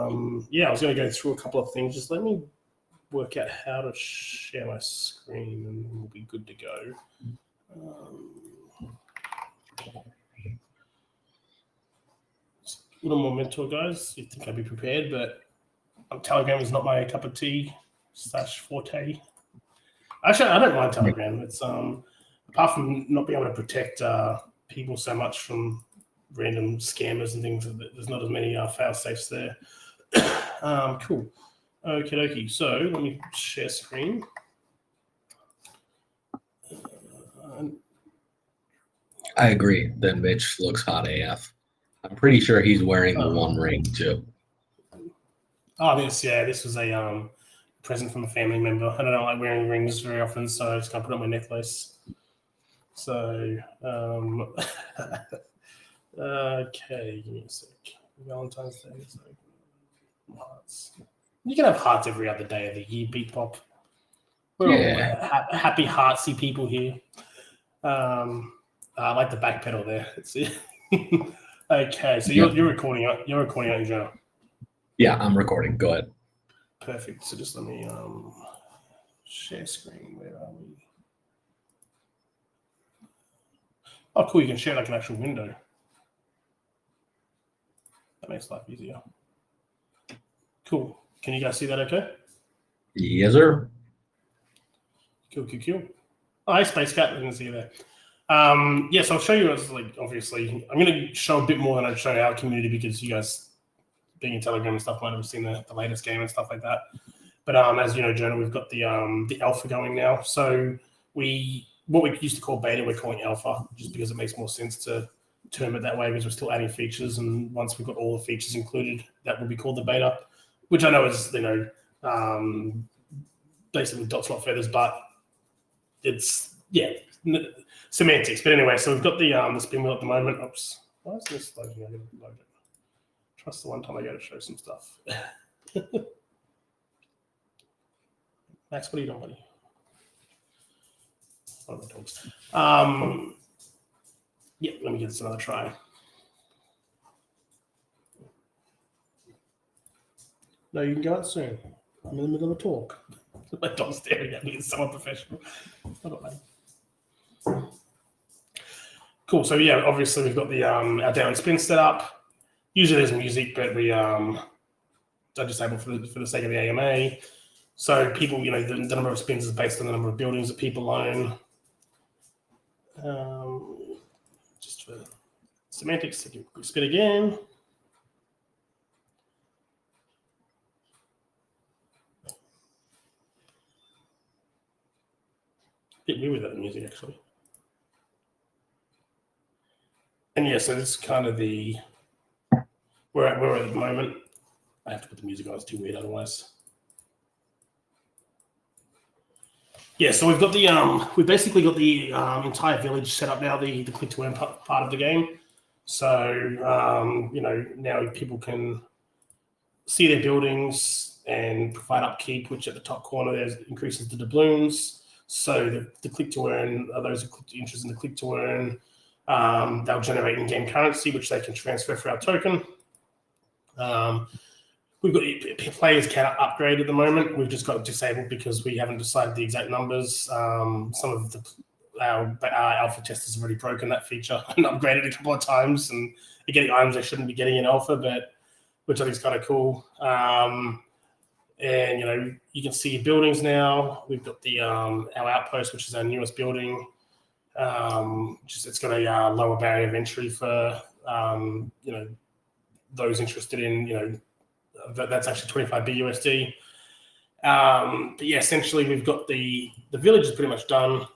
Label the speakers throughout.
Speaker 1: I was going to go through a couple of things. Just let me work out how to share my screen, and we'll be good to go. A little more mentor, guys. You'd think I'd be prepared, but Telegram is not my cup of tea / forte. Actually, I don't mind Telegram. It's apart from not being able to protect people so much from random scammers and things, there's not as many fail safes there. Cool. Okie dokie. So let me share screen.
Speaker 2: I agree that Mitch looks hot AF. I'm pretty sure he's wearing the One Ring too.
Speaker 1: Oh, this was a present from a family member. I don't like wearing rings very often, so I just can't put it on my necklace. So, okay, give me a sec. Valentine's Day. So hearts. You can have hearts every other day of the year, Beat Pop. We're all happy, heartsy people here. I like the back pedal there. Let's see. Okay, so you're recording. You're recording on your journal.
Speaker 2: Yeah, I'm recording. Go ahead.
Speaker 1: Perfect. So just let me share screen. Where are we? Oh, cool. You can share like an actual window. That makes life easier. Cool. Can you guys see that okay?
Speaker 2: Yes, sir.
Speaker 1: Cool. Oh, hi, Space Cat. I didn't see you there. Yes, I'll show you as obviously, I'm going to show a bit more than I've shown our community because you guys being in Telegram and stuff might have seen the latest game and stuff like that. But as you know, Jonah, we've got the alpha going now. So what we used to call beta, we're calling alpha just because it makes more sense to term it that way because we're still adding features. And once we've got all the features included, that will be called the beta, which I know is, basically dots, not feathers, but it's, semantics. But anyway, so we've got the spin wheel at the moment. Oops. Why is this loading? I gotta load it. Trust the one time I go to show some stuff. Max, what are you doing, buddy? One of the dogs. Let me give this another try. No, you can go out soon. I'm in the middle of a talk. My dog's staring at me. It's so unprofessional. Cool. So obviously we've got the our daily spin set up. Usually there's music, but we don't disable for the sake of the AMA. So people, the number of spins is based on the number of buildings that people own. Just for semantics, take a quick spin again. Bit weird without the music, actually. And so this is kind of where we're at the moment. I have to put the music on, it's too weird otherwise. So we've got we basically got the entire village set up now, the click to earn part of the game. So, now people can see their buildings and provide upkeep, which at the top corner there increases the doubloons. So the click to earn, those who are interested in the click to earn, they'll generate in-game currency, which they can transfer for our token. We've got players can upgrade at the moment. We've just got it disabled because we haven't decided the exact numbers. Some of our alpha testers have already broken that feature and upgraded it a couple of times, and they're getting items they shouldn't be getting in alpha, but which I think is kind of cool. And you can see buildings now. We've got the our outpost, which is our newest building. It's got a lower barrier of entry for those interested in that's actually 25 BUSD. But essentially we've got the village is pretty much done.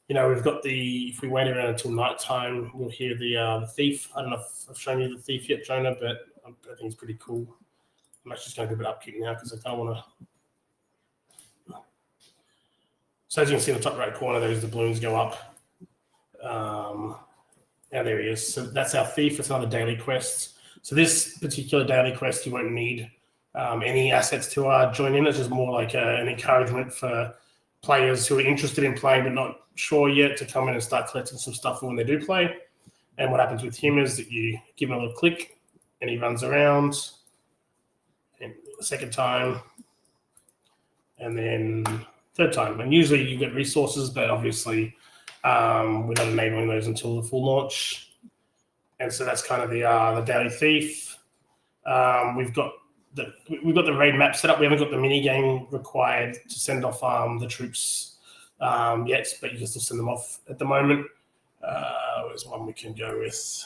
Speaker 1: We've got if we wait around until nighttime, we'll hear the thief. I don't know if I've shown you the thief yet, Jonah, but I think it's pretty cool. I'm actually just going to do a bit of upkeep now because I kind of want to. So as you can see in the top right corner, there's the balloons go up. There he is. So that's our thief. It's another daily quest. So this particular daily quest, you won't need any assets to join in. It's just more like an encouragement for players who are interested in playing but not sure yet to come in and start collecting some stuff when they do play. And what happens with him is that you give him a little click and he runs around. and second time, and then third time. And usually you get resources, but obviously we're not enabling those until the full launch. And so that's kind of the Daily Thief. We've got the raid map set up. We haven't got the mini game required to send off the troops yet, but you can still send them off at the moment. There's one we can go with.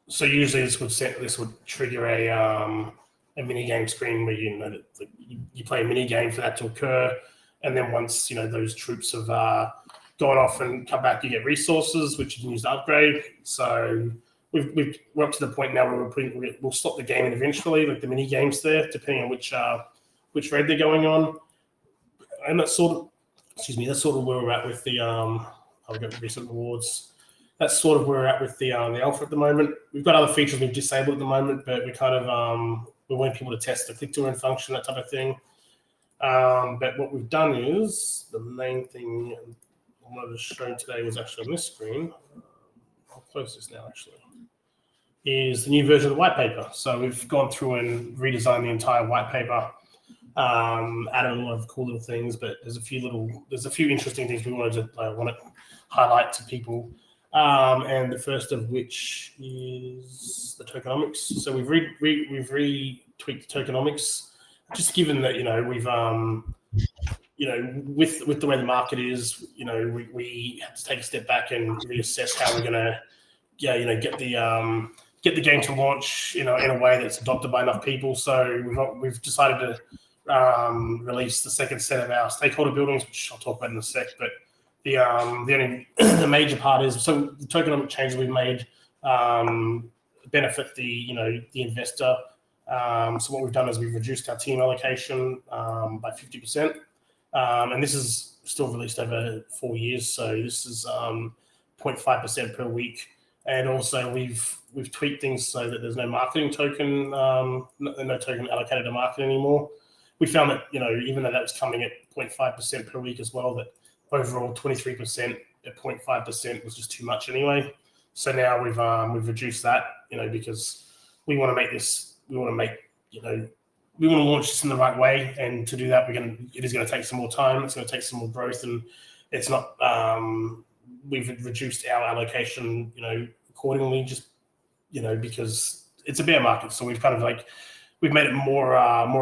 Speaker 1: So usually this would trigger a mini game screen where you play a mini game for that to occur, and then once those troops have gone off and come back, you get resources which you can use to upgrade. So we're up to the point now where we'll stop the game eventually, like the mini games there, depending on which raid they're going on, and that's sort of where we're at with the I've got recent rewards. That's sort of where we're at with the alpha at the moment. We've got other features we've disabled at the moment, but we kind of we want people to test the click-to-earn function, that type of thing. But what we've done is the main thing I wanted to show today was actually on this screen. I'll close this now, actually. Is the new version of the white paper. So we've gone through and redesigned the entire white paper, added a lot of cool little things, but there's a few interesting things we want to highlight to people. And the first of which is the tokenomics. So we've retweaked the tokenomics, just given that we've with the way the market is, we have to take a step back and reassess how we're going to get the game to launch in a way that's adopted by enough people. So we've decided to release the second set of our stakeholder buildings, which I'll talk about in a sec. But the major part is, so the tokenomic changes we've made benefit the investor. So what we've done is we've reduced our team allocation by 50%, and this is still released over 4 years. So this is 0.5% per week, and also we've tweaked things so that there's no marketing token, no token allocated to market anymore. We found that even though that was coming at 0.5% per week as well, that overall 23% at 0.5% was just too much anyway. So now we've reduced that, because we want to make this, we want to launch this in the right way, and to do that, it is going to take some more time. It's going to take some more growth, and it's not. We've reduced our allocation, accordingly, just because it's a bear market. So we've kind of we've made it more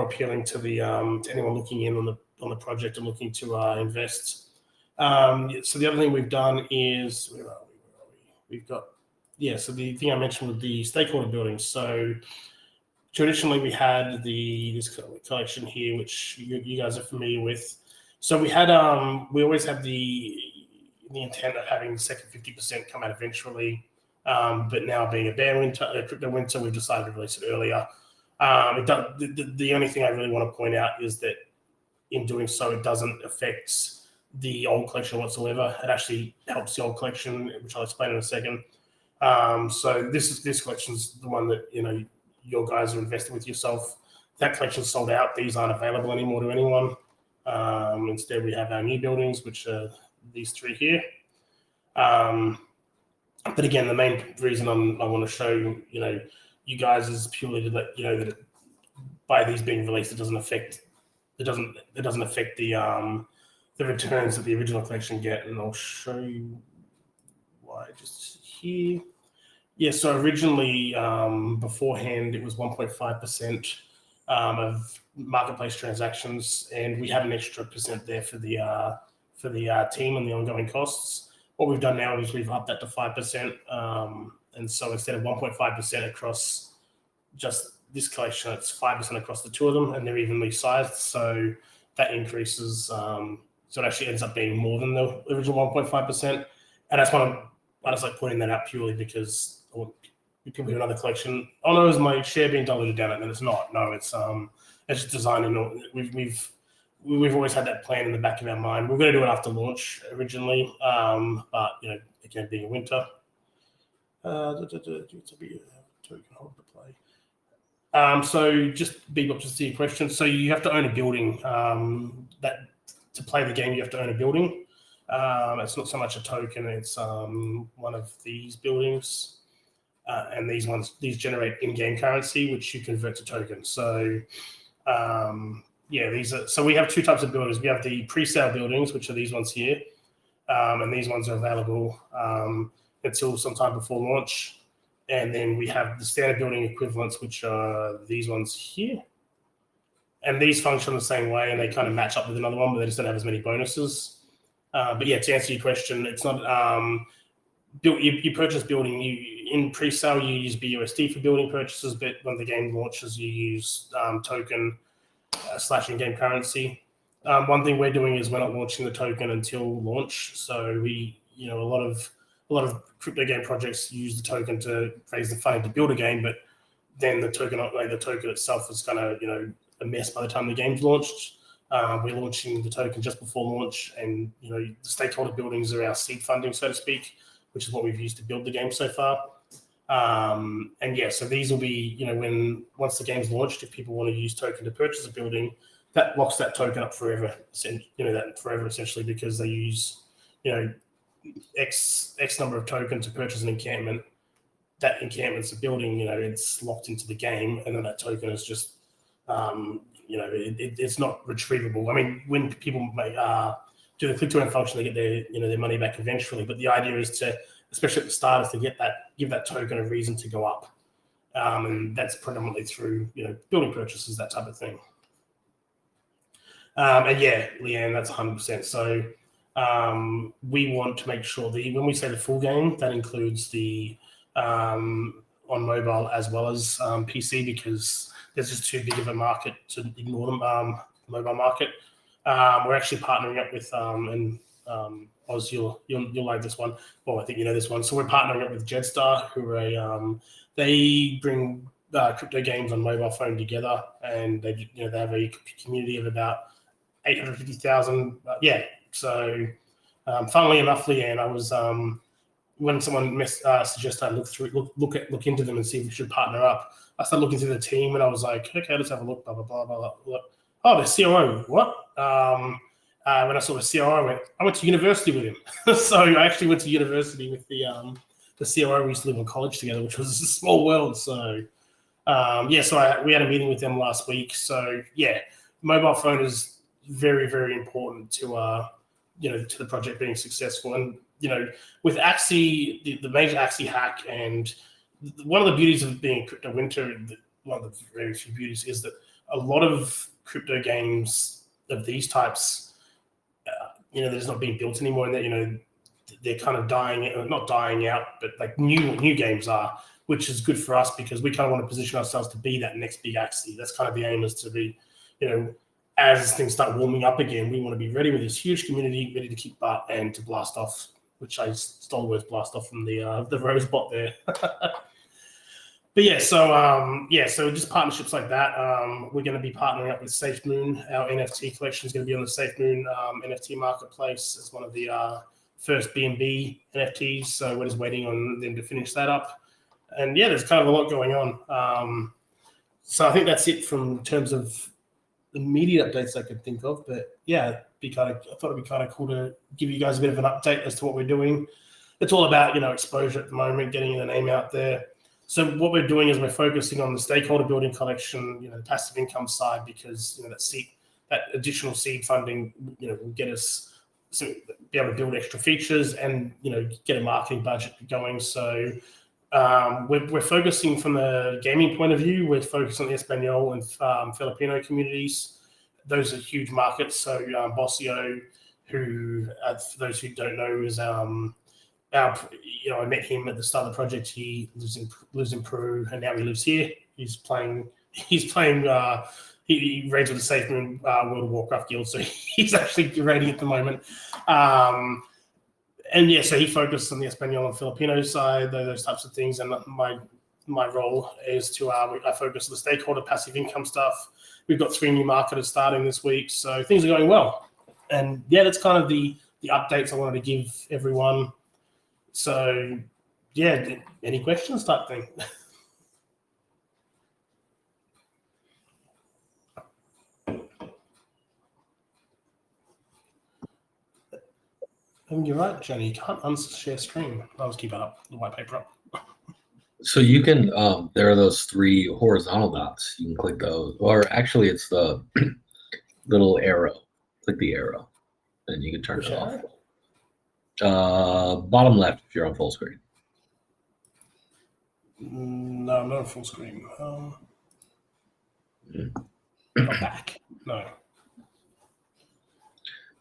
Speaker 1: appealing to to anyone looking in on the project and looking to invest. So the other thing we've done is, where are we? We've got, so the thing I mentioned with the stakeholder building. So traditionally we had this collection here, which you guys are familiar with. So we always had the intent of having the second 50% come out eventually. But now being a crypto winter, we've decided to release it earlier. The only thing I really want to point out is that in doing so, it doesn't affect the old collection whatsoever. It actually helps the old collection, which I'll explain in a second. So this collection's the one that your guys are invested with yourself. That collection's sold out. These aren't available anymore to anyone. Instead, we have our new buildings, which are these three here. But again, the main reason I want to show you guys is purely to let you know that by these being released, it doesn't affect the returns that the original collection get, and I'll show you why just here. So originally, beforehand, it was 1.5% of marketplace transactions, and we had an extra percent there for the team and the ongoing costs. What we've done now is we've upped that to 5%, and so instead of 1.5% across just this collection, it's 5% across the two of them, and they're evenly sized. So that increases. So it actually ends up being more than the original 1.5%, and I just like pointing that out purely because people who have another collection, oh no, is my share being diluted down? And it's not. No, it's just designed, and we've always had that plan in the back of our mind. We're going to do it after launch originally, but again, being a winter, to be a token hold to play. So just Bebop, just to your question. So you have to own a building. That to play the game, you have to own a building. It's not so much a token; it's one of these buildings. and these generate in-game currency, which you convert to tokens. So so we have two types of buildings. We have the pre-sale buildings, which are these ones here, and these ones are available until sometime before launch. And then we have the standard building equivalents, which are these ones here. And these function the same way, and they kind of match up with another one, but they just don't have as many bonuses. But yeah, to answer your question, it's not you purchase building. In pre-sale, you use BUSD for building purchases, but when the game launches, you use token / in-game currency. One thing we're doing is we're not launching the token until launch. So a lot of crypto game projects use the token to raise the funding to build a game, but then the token itself is kind of a mess by the time the game's launched. We're launching the token just before launch, and the stakeholder buildings are our seed funding, so to speak, which is what we've used to build the game so far. So these will be once the game's launched, if people want to use token to purchase a building, that locks that token up forever. Essentially, because they use X number of tokens to purchase an encampment. That encampment's a building, it's locked into the game, and then that token is just it's not retrievable. I mean, when people do the click to earn function, they get their money back eventually. But the idea is to, especially at the start, is to give that token a reason to go up, and that's predominantly through building purchases, that type of thing. Leanne, that's 100%. So we want to make sure when we say the full game, that includes the on mobile as well as PC, because there's just too big of a market to ignore the mobile market. We're actually partnering up with Oz, you'll like this one. Well, I think you know this one. So we're partnering up with Jetstar, who are they bring crypto games on mobile phone together, and they have a community of about 850,000. So funnily enough, Leanne, I was when someone suggested I look into them and see if we should partner up, I started looking through the team, and I was like, okay, let's have a look. Blah blah blah blah blah. Oh, the COO. What? When I saw the COO, I went to university with him. So I actually went to university with the COO. We used to live in college together, which was a small world. So we had a meeting with them last week. So mobile phone is very, very important to to the project being successful. And with Axie, the major Axie hack, and one of the beauties of being a crypto winter, one of the very few beauties, is that a lot of crypto games of these types, there's not being built anymore, and that they're kind of not dying out, but like new games are, which is good for us because we kind of want to position ourselves to be that next big Axie. That's kind of the aim, is to be, as things start warming up again, we want to be ready with this huge community, ready to kick butt and to blast off, which I stole the word blast off from the Rose bot there. But so just partnerships like that. We're going to be partnering up with SafeMoon. Our NFT collection is going to be on the SafeMoon NFT marketplace as one of the first BNB NFTs. So we're just waiting on them to finish that up. And there's kind of a lot going on. So I think that's it from terms of immediate updates I could think of. But I thought it'd be kind of cool to give you guys a bit of an update as to what we're doing. It's all about exposure at the moment, getting the name out there. So what we're doing is we're focusing on the stakeholder building collection, the passive income side, because that additional seed funding, will get us to be able to build extra features and get a marketing budget going. So we're focusing from the gaming point of view. We're focused on the Espanol and Filipino communities. Those are huge markets. So Bossio, who for those who don't know, is I met him at the start of the project. He lives in Peru, and now he lives here. He raids with the SafeMoon World of Warcraft guild, so he's actually raiding at the moment. So he focused on the Espanol and Filipino side, those types of things. And my role is to I focus on the stakeholder passive income stuff. We've got 3 new marketers starting this week, so things are going well. And that's kind of the updates I wanted to give everyone. So, any questions type thing? I mean, you're right, Jenny. You can't unshare screen. I'll just keep it up, the white paper up.
Speaker 2: So you can there are those 3 horizontal dots. You can click those, or actually it's the little arrow. Click the arrow, and you can turn
Speaker 1: Which
Speaker 2: it off.
Speaker 1: arrow?
Speaker 2: Bottom left if you're on full screen.
Speaker 1: No, I'm not on full screen. Not back. No.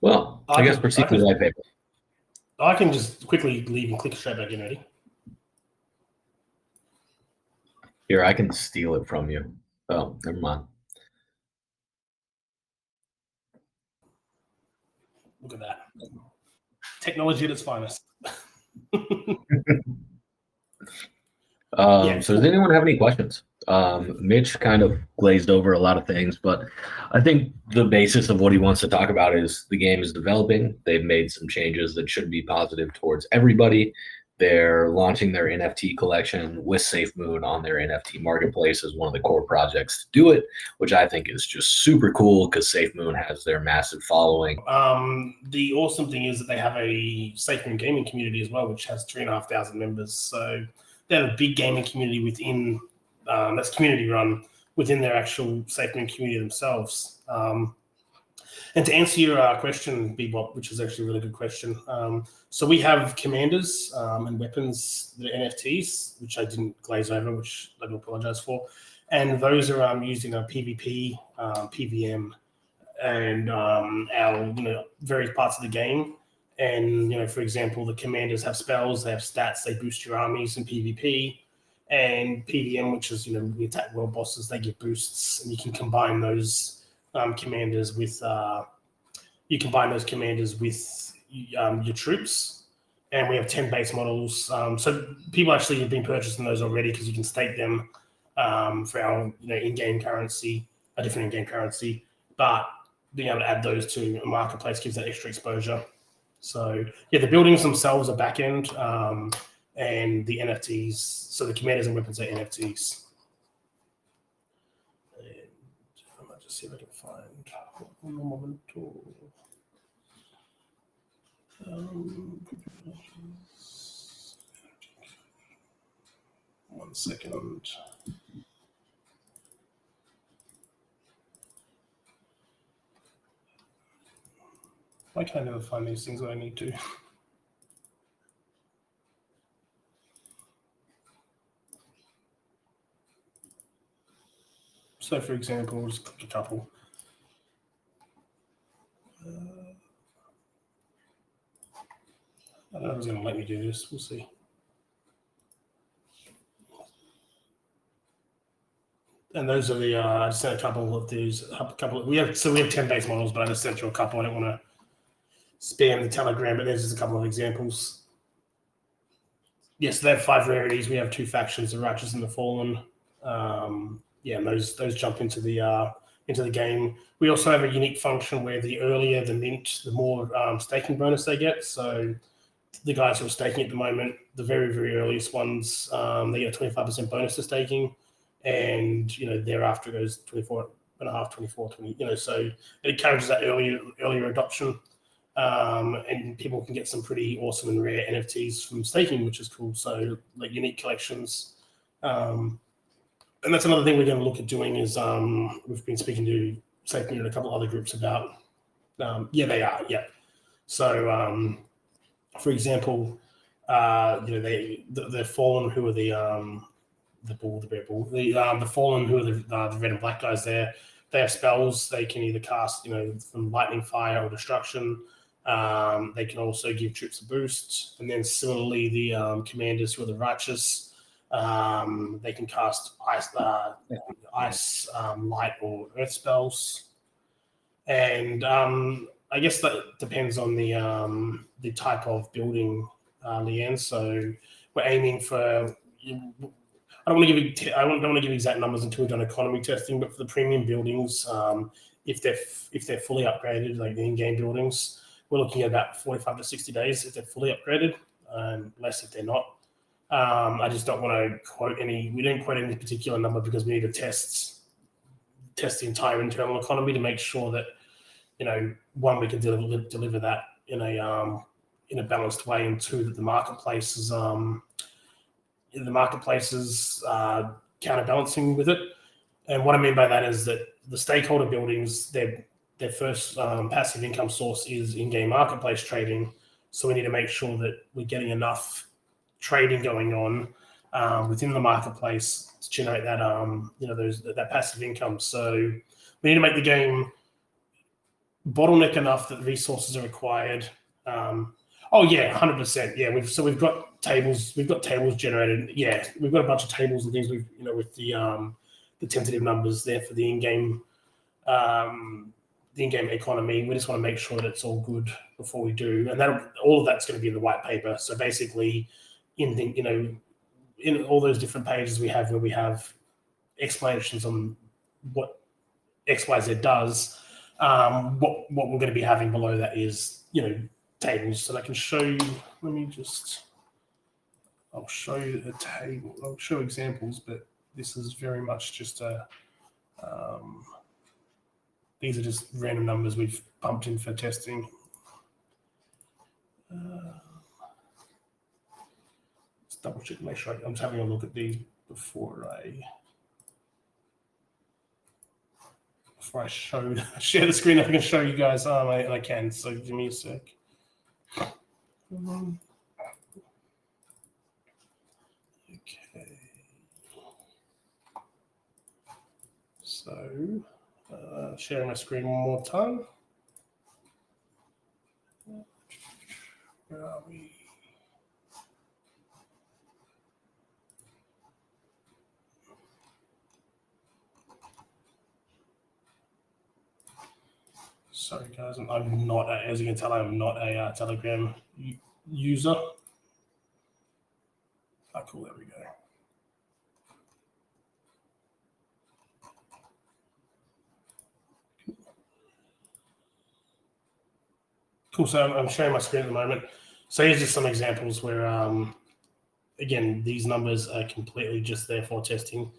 Speaker 2: Well, I guess proceed to the white paper.
Speaker 1: I can just quickly leave and click straight back in. Ready?
Speaker 2: Here, I can steal it from you. Oh, never mind.
Speaker 1: Look at that. Technology at its finest.
Speaker 2: So does anyone have any questions? Mitch kind of glazed over a lot of things, but I think the basis of what he wants to talk about is the game is developing. They've made some changes that should be positive towards everybody. They're launching their NFT collection with SafeMoon on their NFT marketplace as one of the core projects to do it, which I think is just super cool because SafeMoon has their massive following.
Speaker 1: The awesome thing is that they have a SafeMoon gaming community as well, which has 3,500 members. So they have a big gaming community within that's community run within their actual SafeMoon community themselves. And to answer your question, Bebop, which is actually a really good question. So we have commanders and weapons that are NFTs, which I didn't glaze over, which I do apologize for. And those are using a PvP, PVM, and our various parts of the game. And for example, the commanders have spells, they have stats, they boost your armies in PvP. And PVM, which is we attack world bosses, they give boosts, and you can combine those commanders with your troops. And we have 10 base models. So people actually have been purchasing those already because you can stake them for our in-game currency, a different in-game currency. But being able to add those to a marketplace gives that extra exposure. So yeah, the buildings themselves are back end, and the NFTs. So the commanders and weapons are NFTs. I might just see if I can find one moment. One second. Why can't I never find these things that I need to? So, for example, we'll just click a couple. I don't know if it's going to let me do this. We'll see. And those are the. I just sent a couple of these. We have 10 base models, but I just sent you a couple. I don't want to spam the Telegram, but there's just a couple of examples. Yes, they have 5 rarities. We have 2 factions: the Righteous and the Fallen. And those jump into the game. We also have a unique function where the earlier the mint, the more staking bonus they get. So the guys who are staking at the moment, the very, very earliest ones, they get a 25% bonus to staking. And, thereafter it goes 24.5, 24, 20, so it encourages that earlier adoption. And people can get some pretty awesome and rare NFTs from staking, which is cool. So like unique collections. And that's another thing we're going to look at doing is we've been speaking to SafeMoon and a couple other groups about. They are. Yeah. So, for example, the Fallen, who are the bear bull, the Fallen, who are the red and black guys there. They have spells. They can either cast, from lightning, fire, or destruction. They can also give troops a boost. And then similarly, the commanders, who are the righteous, they can cast ice, light, or earth spells. And I guess that depends on the type of building, Leanne. So we're aiming for. I don't want to give exact numbers until we've done economy testing, but for the premium buildings, if they're fully upgraded, like the in-game buildings, we're looking at about 45 to 60 days if they're fully upgraded, less if they're not. I just don't want to quote any. We don't quote any particular number because we need to test the entire internal economy to make sure that one, we can deliver that in a balanced way, and two, that the marketplace is the marketplaces counterbalancing with it. And what I mean by that is that the stakeholder buildings, their first passive income source is in-game marketplace trading. So we need to make sure that we're getting enough trading going on within the marketplace to generate that that passive income. So we need to make the game bottleneck enough that resources are required. Oh yeah, 100%. Yeah, we've got tables. We've got tables generated. Yeah, we've got a bunch of tables and things. With the tentative numbers there for the in-game economy. We just want to make sure that it's all good before we do, and that all of that's going to be in the white paper. So basically, in all those different pages we have where we have explanations on what XYZ does, what we're going to be having below that is tables. So I can show you. I'll show you a table. I'll show examples, but this is very much just a. These are just random numbers we've pumped in for testing. Let's double check, make sure I'm just having a look at these before I share the screen. I can show you guys. I can. So give me a sec. Okay. So sharing my screen one more time. Where are we? Sorry, guys. I'm not, as you can tell, I'm not a Telegram user. Oh, cool. There we go. Cool. So I'm sharing my screen at the moment. So here's just some examples where, again, these numbers are completely just there for testing.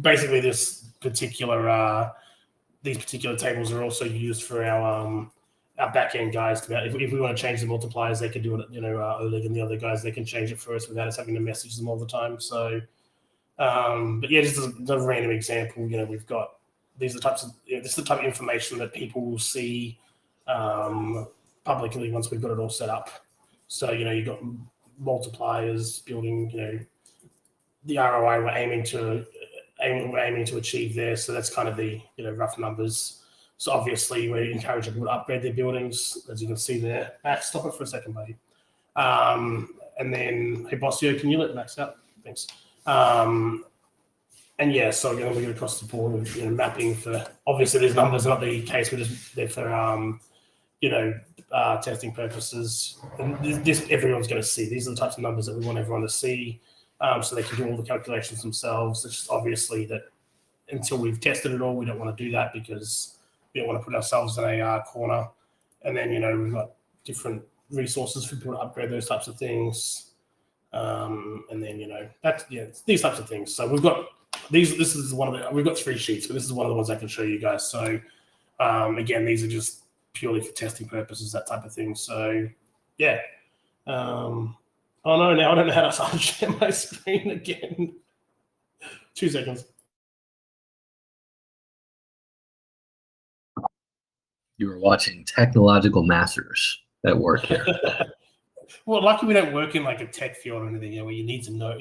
Speaker 1: Basically, these particular tables are also used for our back-end guys. If we want to change the multipliers, they can do it. Oleg and the other guys, they can change it for us without us having to message them all the time. So, but yeah, just a random example. We've got these are the types of this is the type of information that people will see publicly once we've got it all set up. So you've got multipliers building. The ROI we're aiming to achieve there. So that's kind of the rough numbers. So obviously we encourage people to upgrade their buildings, as you can see there. Max, stop it for a second, buddy. And then, hey Bossio, can you let Max out? Thanks. And yeah, so we get across the board with mapping for. Obviously, these numbers are not the case. We're just there for testing purposes. And this everyone's going to see. These are the types of numbers that we want everyone to see. So they can do all the calculations themselves. It's just obviously that until we've tested it all, we don't want to do that because we don't want to put ourselves in a corner. And then, we've got different resources for people to upgrade those types of things. And then, these types of things. So we've got these. This is one of the. We've got 3 sheets, but this is one of the ones I can show you guys. So again, these are just purely for testing purposes, that type of thing. So yeah. Oh no, now I don't know how to unshare my screen again. 2 seconds.
Speaker 2: You were watching technological masters at work here.
Speaker 1: Well, lucky we don't work in like a tech field or anything, where you need to know,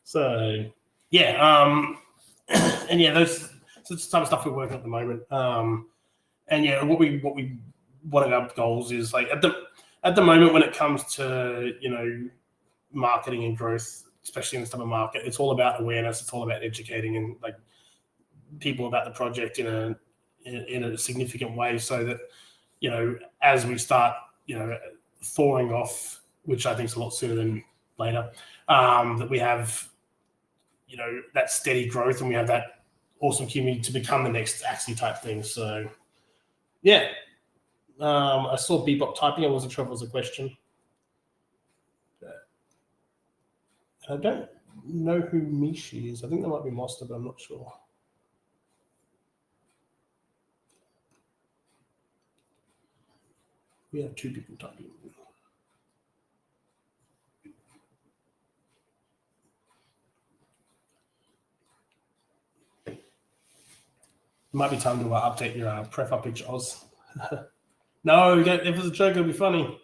Speaker 1: So yeah, and yeah, those the type of stuff we're working at the moment. And yeah, one of our goals is like at the moment when it comes to marketing and growth, especially in this type of market, it's all about awareness. It's all about educating and like people about the project in a significant way, so that as we start thawing off, which I think is a lot sooner than later, that we have that steady growth and we have that awesome community to become the next Axie type thing. So yeah. I saw Bebop typing. I wasn't sure if it was a question. I don't know who Mishi is. I think that might be Monster, but I'm not sure. We have 2 people typing. might be time to update your profile picture, Oz. No, if it was a joke, it'll be funny.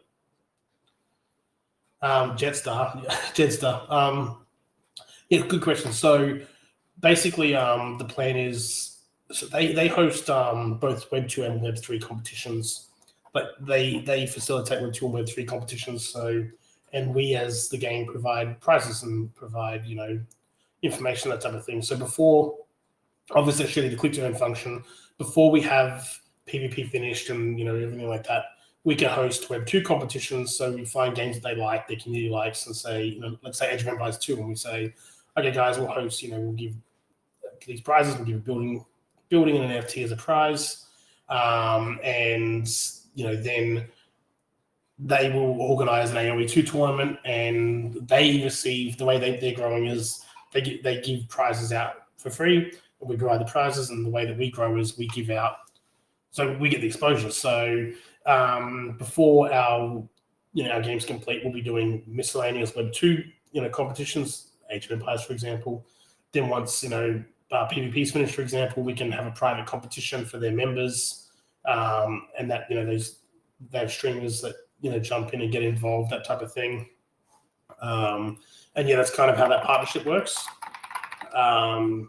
Speaker 1: Jetstar. Jetstar. Yeah, good question. So basically, the plan is they host both Web 2 and Web 3 competitions, but they facilitate Web 2 and Web 3 competitions. So, and we as the game provide prizes and provide information, that type of thing. So before, obviously, actually the click to earn function, before we have PvP finished and everything like that, we can host Web 2 competitions. So we find games that they like, their community likes, and say, let's say Age of Empires 2, and we say, okay, guys, we'll host, we'll give these prizes, we'll give a building an NFT as a prize, and then they will organize an AoE2 tournament, and they receive, the way they're growing is they give prizes out for free, and we provide the prizes, and the way that we grow is we give out, so we get the exposure. So before our game's complete, we'll be doing miscellaneous Web 2 competitions, Age of Empires, for example. Then once PvP's finished, for example, we can have a private competition for their members, and that they have streamers that jump in and get involved, that type of thing. And that's kind of how that partnership works. So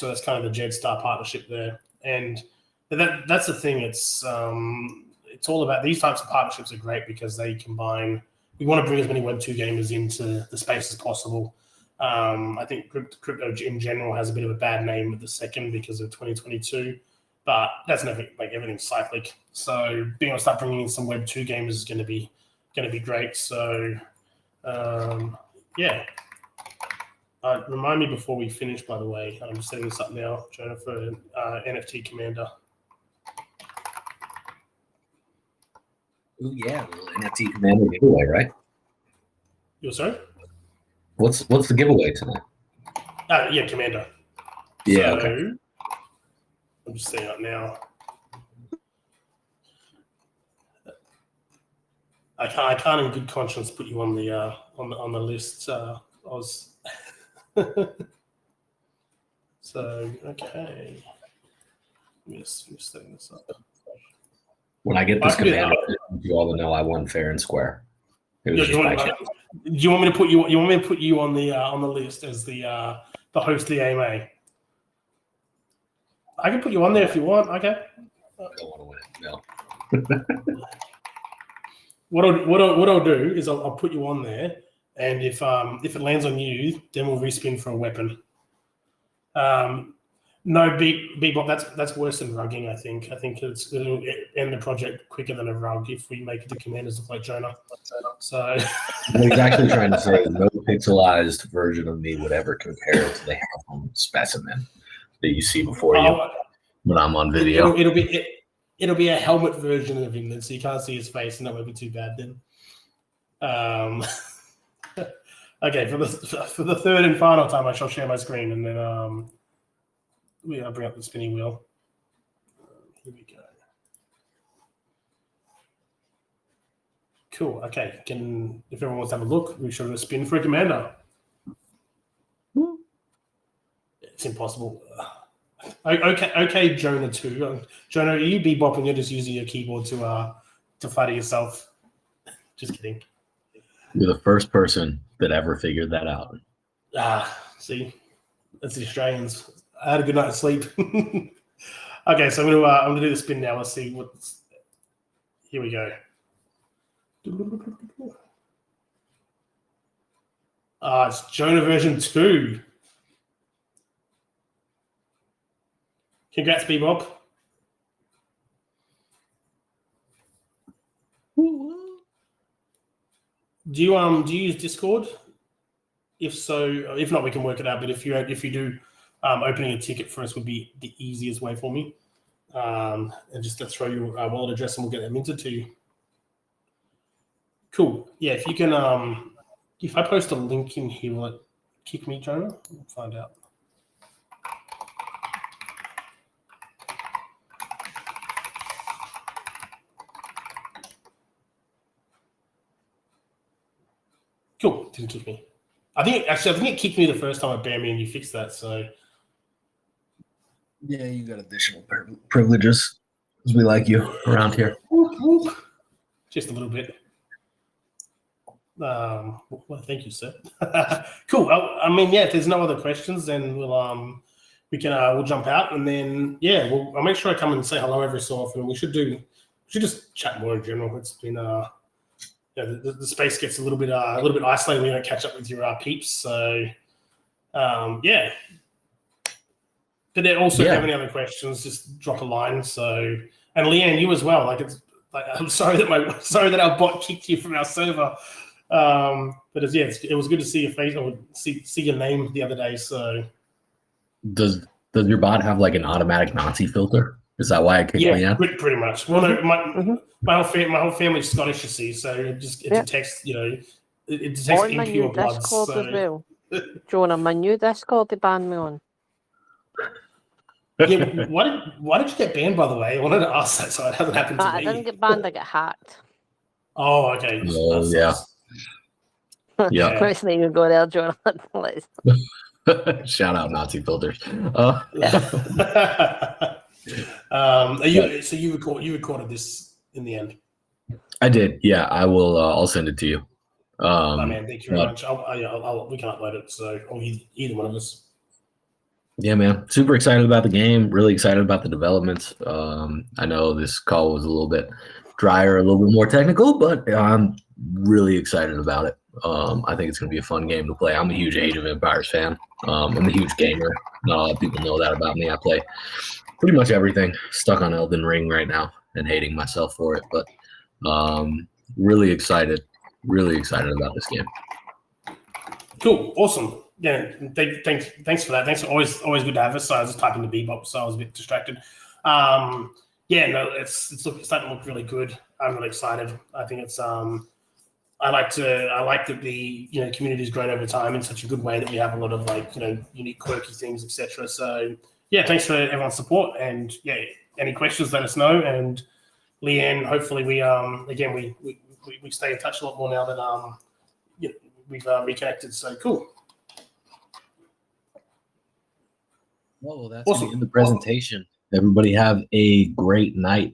Speaker 1: that's kind of the Jetstar partnership there, and that's the thing. It's all about, these types of partnerships are great because they combine. We want to bring as many Web 2 gamers into the space as possible. I think crypto in general has a bit of a bad name with the second because of 2022, but that's never, everything's cyclic. So being able to start bringing in some Web 2 gamers is going to be great. So remind me before we finish, by the way. I'm setting this up now, Jonah, for NFT Commander.
Speaker 2: Oh yeah, little NFT Commander giveaway, right?
Speaker 1: You're sorry?
Speaker 2: What's the giveaway tonight?
Speaker 1: Commander.
Speaker 2: Yeah,
Speaker 1: so,
Speaker 2: okay.
Speaker 1: I'm just setting up now. I can't in good conscience put you on the list, Oz. So okay, just setting this up.
Speaker 2: When I get this commander, you all know I won fair and square. It was just by chance.
Speaker 1: Do you want me to put you? You want me to put you on the list as the host of the AMA? I can put you on there if you want. Okay.
Speaker 2: I don't want to win it. No.
Speaker 1: What I'll do is I'll put you on there, and if it lands on you, then we'll respin for a weapon. No, Bebop, that's worse than rugging, I think. I think it'll end the project quicker than a rug if we make it to commanders to fight Jonah. So
Speaker 2: what he's actually trying to say is no pixelized version of me would ever compare to the handsome specimen that you see before you when I'm on video.
Speaker 1: It'll be a helmet version of him, then, so you can't see his face, and that won't be too bad then. Okay, for the third and final time, I shall share my screen, and then I'll bring up the spinning wheel. Here we go. Cool. Okay. If everyone wants to have a look, we should have a spin for a commander. It's impossible. Okay, Jonah too. Jonah, are you bebopping? You're just using your keyboard to fight it yourself. Just kidding.
Speaker 2: You're the first person that ever figured that out.
Speaker 1: See, that's the Australians. I had a good night's sleep. Okay, so I'm gonna do the spin now. Let's see what's. Here we go. It's Jonah version 2. Congrats, Bebop. Do you use Discord? If so, if not, we can work it out. But if you do, opening a ticket for us would be the easiest way for me. And just to throw your wallet address, and we'll get that minted to you. Cool. Yeah, if you can, if I post a link in here, will it kick me, Jonah? We'll find out. Cool. Didn't kick me. I think it kicked me the first time at Bear Me, and you fixed that. So
Speaker 2: Yeah, you got additional privileges, as we like you around here.
Speaker 1: Just a little bit. Well, thank you, sir. Cool. I mean, yeah. If there's no other questions, then we'll jump out, and then I'll make sure I come and say hello every so often. We should just chat more in general. It's been the space gets a little bit isolated when you don't catch up with your peeps. So yeah. But then also, if you have any other questions, just drop a line. So, and Leanne, you as well. I'm sorry that our bot kicked you from our server. But it was good to see your face or see your name the other day. So,
Speaker 2: does your bot have like an automatic Nazi filter? Is that why it kicked me out?
Speaker 1: Pretty much. Well, no, my whole family's Scottish, you see. So it detects, it detects impure blood.
Speaker 3: Discord as well. Jonah, my new Discord they banned me on.
Speaker 1: Yeah, why did you get banned, by the way? I wanted to ask that, so it hasn't happened to me.
Speaker 3: I didn't get banned, I got hacked.
Speaker 1: Oh, okay.
Speaker 3: Yeah. Let's not even go there, Jonah.
Speaker 2: Shout out Nazi filters.
Speaker 1: So you recorded this in the end?
Speaker 2: I did. Yeah, I will. I'll send it to you.
Speaker 1: Man, thank you very much. We can upload it. So, or either one of us.
Speaker 2: Yeah, man. Super excited about the game. Really excited about the developments. I know this call was a little bit drier, a little bit more technical, but I'm really excited about it. I think it's going to be a fun game to play. I'm a huge Age of Empires fan. I'm a huge gamer. Not a lot of people know that about me. I play pretty much everything. Stuck on Elden Ring right now and hating myself for it, but really excited about this game.
Speaker 1: Cool. Awesome. Yeah, thanks for that. Thanks. Always good to have us. So I was just typing the bebop, so I was a bit distracted. It's starting to look really good. I'm really excited. I think it's I like that the community's grown over time in such a good way that we have a lot of unique quirky things, etc. So yeah, thanks for everyone's support, and any questions, let us know. And Leanne, hopefully we stay in touch a lot more now that we've reconnected. So cool.
Speaker 2: Well, that's awesome. In the presentation. Everybody have a great night.